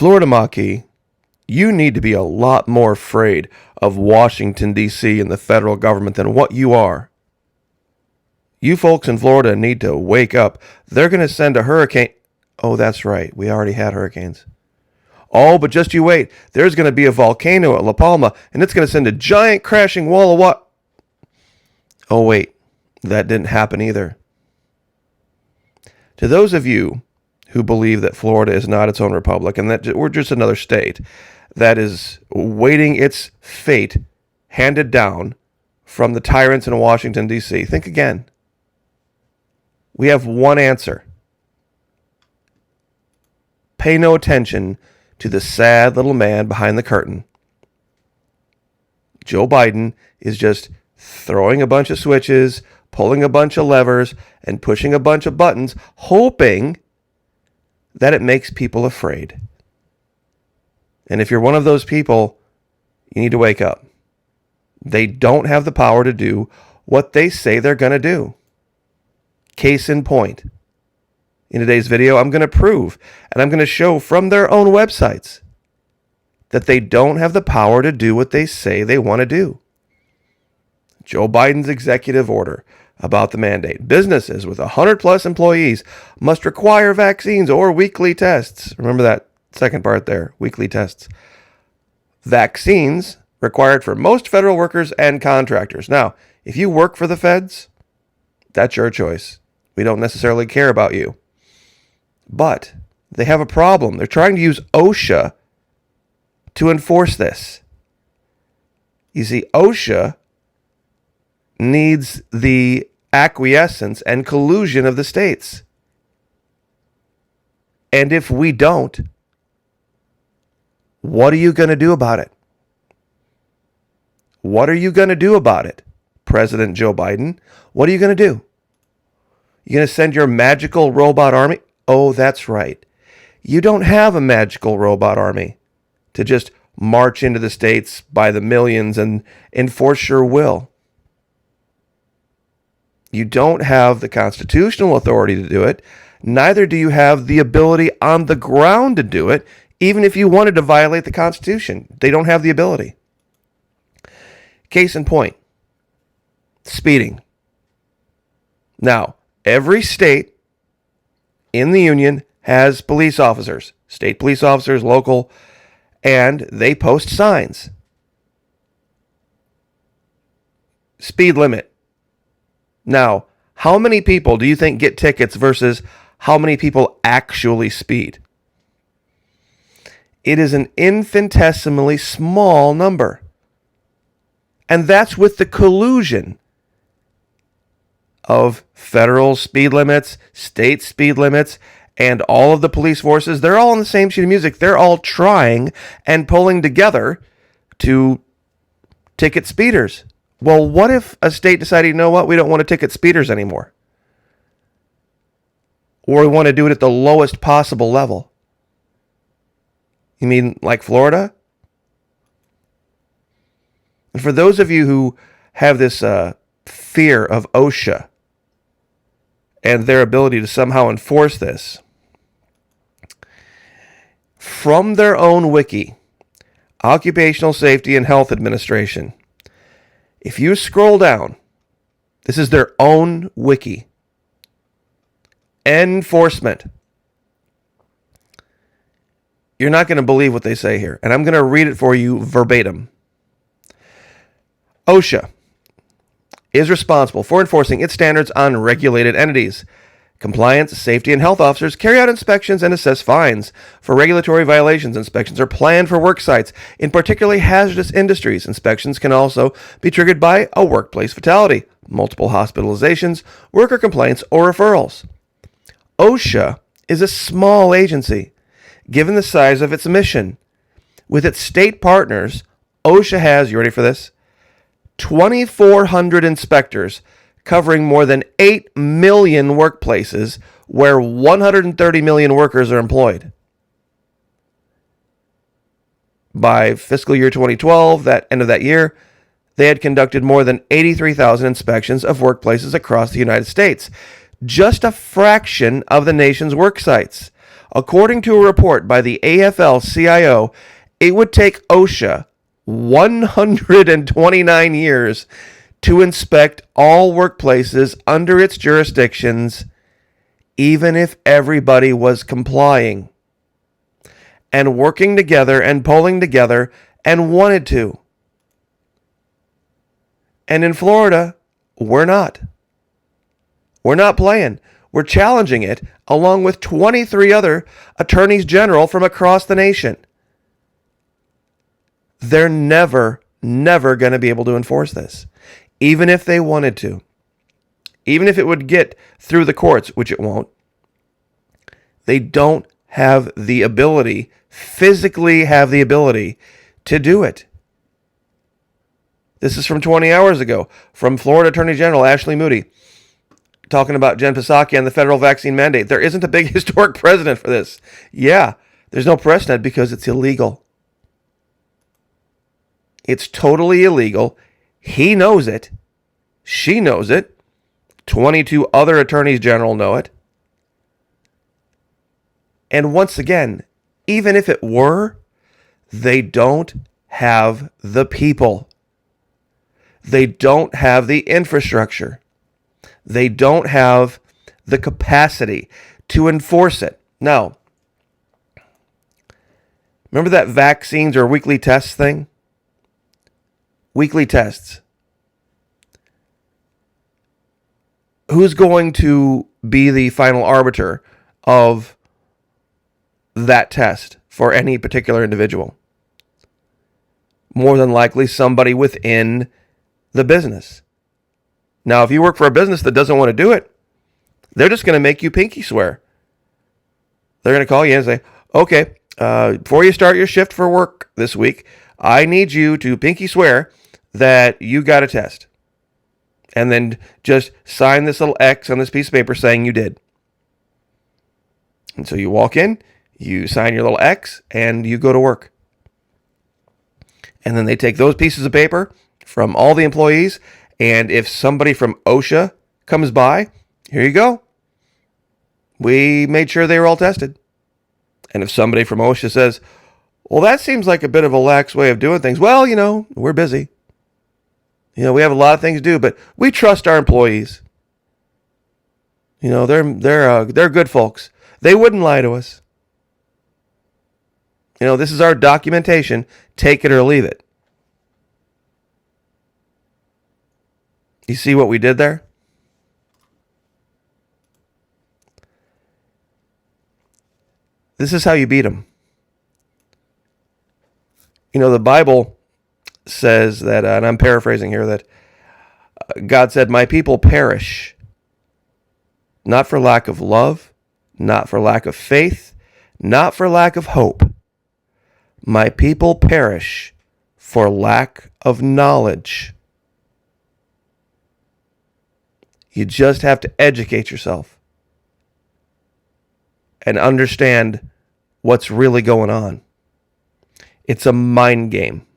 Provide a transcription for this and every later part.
Florida Maquis, you need to be a lot more afraid of Washington, D.C. and the federal government than what you are. You folks in Florida need to wake up. They're going to send a hurricane. Oh, that's right. We already had hurricanes. Oh, but just you wait. There's going to be a volcano at La Palma, and it's going to send a giant crashing wall of what? Oh, wait. That didn't happen either. To those of you who believe that Florida is not its own republic and that we're just another state that is waiting its fate handed down from the tyrants in Washington, D.C., think again. We have one answer. Pay no attention to the sad little man behind the curtain. Joe Biden is just throwing a bunch of switches, pulling a bunch of levers, and pushing a bunch of buttons, hoping that it makes people afraid. And if you're one of those people, you need to wake up. They don't have the power to do what they say they're going to do. Case in point. In today's video, I'm going to prove and I'm going to show from their own websites that they don't have the power to do what they say they want to do. Joe Biden's executive order about the mandate. Businesses with 100 plus employees must require vaccines or weekly tests. Remember that second part there, weekly tests. Vaccines required for most federal workers and contractors. Now, if you work for the feds, that's your choice. We don't necessarily care about you. But they have a problem. They're trying to use OSHA to enforce this. You see, OSHA needs the acquiescence and collusion of the states. And if we don't, what are you going to do about it? What are you going to do about it, President Joe Biden? What are you going to do? You going to send your magical robot army? Oh, that's right. You don't have a magical robot army to just march into the states by the millions and enforce your will. You don't have the constitutional authority to do it. Neither do you have the ability on the ground to do it, even if you wanted to violate the Constitution. They don't have the ability. Case in point, speeding. Now, every state in the union has police officers, state police officers, local, and they post signs. Speed limit. Now, how many people do you think get tickets versus how many people actually speed? It is an infinitesimally small number. And that's with the collusion of federal speed limits, state speed limits, and all of the police forces. They're all on the same sheet of music. They're all trying and pulling together to ticket speeders. Well, what if a state decided, you know what, we don't want to ticket speeders anymore? Or we want to do it at the lowest possible level? You mean like Florida? And for those of you who have this fear of OSHA and their ability to somehow enforce this, from their own wiki, Occupational Safety and Health Administration, if you scroll down, this is their own wiki. Enforcement. You're not going to believe what they say here, and I'm going to read it for you verbatim. OSHA is responsible for enforcing its standards on regulated entities. Compliance, safety, and health officers carry out inspections and assess fines. For regulatory violations, inspections are planned for work sites. In particularly hazardous industries, inspections can also be triggered by a workplace fatality, multiple hospitalizations, worker complaints, or referrals. OSHA is a small agency, given the size of its mission. With its state partners, OSHA has, you ready for this? 2,400 inspectors covering more than 8 million workplaces where 130 million workers are employed. By fiscal year 2012, that end of that year, they had conducted more than 83,000 inspections of workplaces across the United States, just a fraction of the nation's work sites. According to a report by the AFL-CIO, it would take OSHA 129 years to inspect all workplaces under its jurisdictions, even if everybody was complying and working together and pulling together and wanted to. And in Florida, we're not. We're not playing. We're challenging it along with 23 other attorneys general from across the nation. They're never going to be able to enforce this, even if they wanted to. Even if it would get through the courts, which it won't. They don't have the ability, physically have the ability to do it. This is from 20 hours ago from Florida Attorney General Ashley Moody talking about Jen Psaki and the federal vaccine mandate. There isn't a big historic precedent for this. Yeah, there's no precedent because it's illegal. It's totally illegal. He knows it. She knows it. 22 other attorneys general know it. And once again, even if it were, they don't have the people. They don't have the infrastructure. They don't have the capacity to enforce it. Now, remember that vaccines or weekly tests thing? Weekly tests. Who's going to be the final arbiter of that test for any particular individual? More than likely somebody within the business. Now, if you work for a business that doesn't want to do it, they're just going to make you pinky swear. They're going to call you and say, okay, before you start your shift for work this week, I need you to pinky swear that you got a test. And then just sign this little X on this piece of paper saying you did. And so you walk in, you sign your little X, and you go to work. And then they take those pieces of paper from all the employees, and if somebody from OSHA comes by, here you go. We made sure they were all tested. And if somebody from OSHA says, well, that seems like a bit of a lax way of doing things. Well, we're busy. We have a lot of things to do, but we trust our employees. They're good folks. They wouldn't lie to us. This is our documentation. Take it or leave it. You see what we did there? This is how you beat them. The Bible says that, and I'm paraphrasing here, that God said, my people perish, not for lack of love, not for lack of faith, not for lack of hope. My people perish for lack of knowledge. You just have to educate yourself and understand what's really going on. It's a mind game.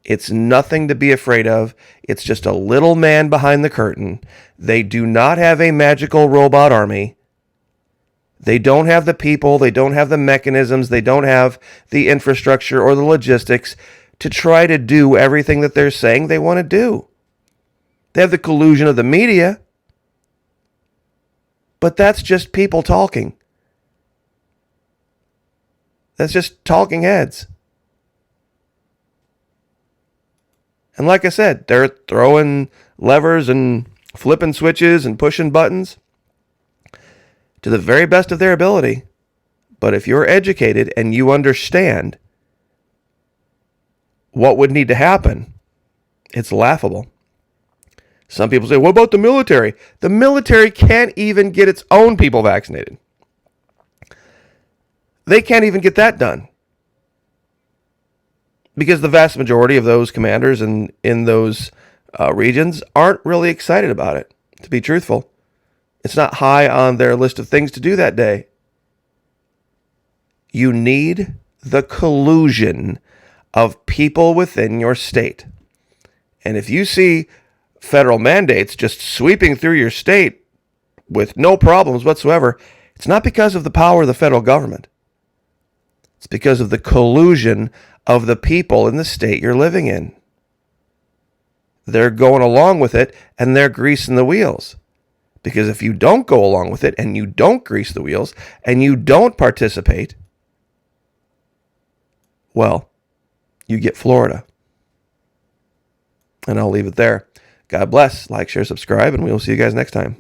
It's nothing to be afraid of. It's just a little man behind the curtain. They do not have a magical robot army. They don't have the people. They don't have the mechanisms. They don't have the infrastructure or the logistics to try to do everything that they're saying they want to do. They have the collusion of the media. But that's just people talking. That's just talking heads. And like I said, they're throwing levers and flipping switches and pushing buttons to the very best of their ability. But if you're educated and you understand what would need to happen, it's laughable. Some people say, what about the military? The military can't even get its own people vaccinated. They can't even get that done. Because the vast majority of those commanders in those regions aren't really excited about it, to be truthful. It's not high on their list of things to do that day. You need the collusion of people within your state. And if you see federal mandates just sweeping through your state with no problems whatsoever, It's not because of the power of the federal government. It's because of the collusion of the people in the state you're living in. They're going along with it, and they're greasing the wheels. Because if you don't go along with it, and you don't grease the wheels, and you don't participate, well, you get Florida. And I'll leave it there. God bless. Like, share, subscribe, and we will see you guys next time.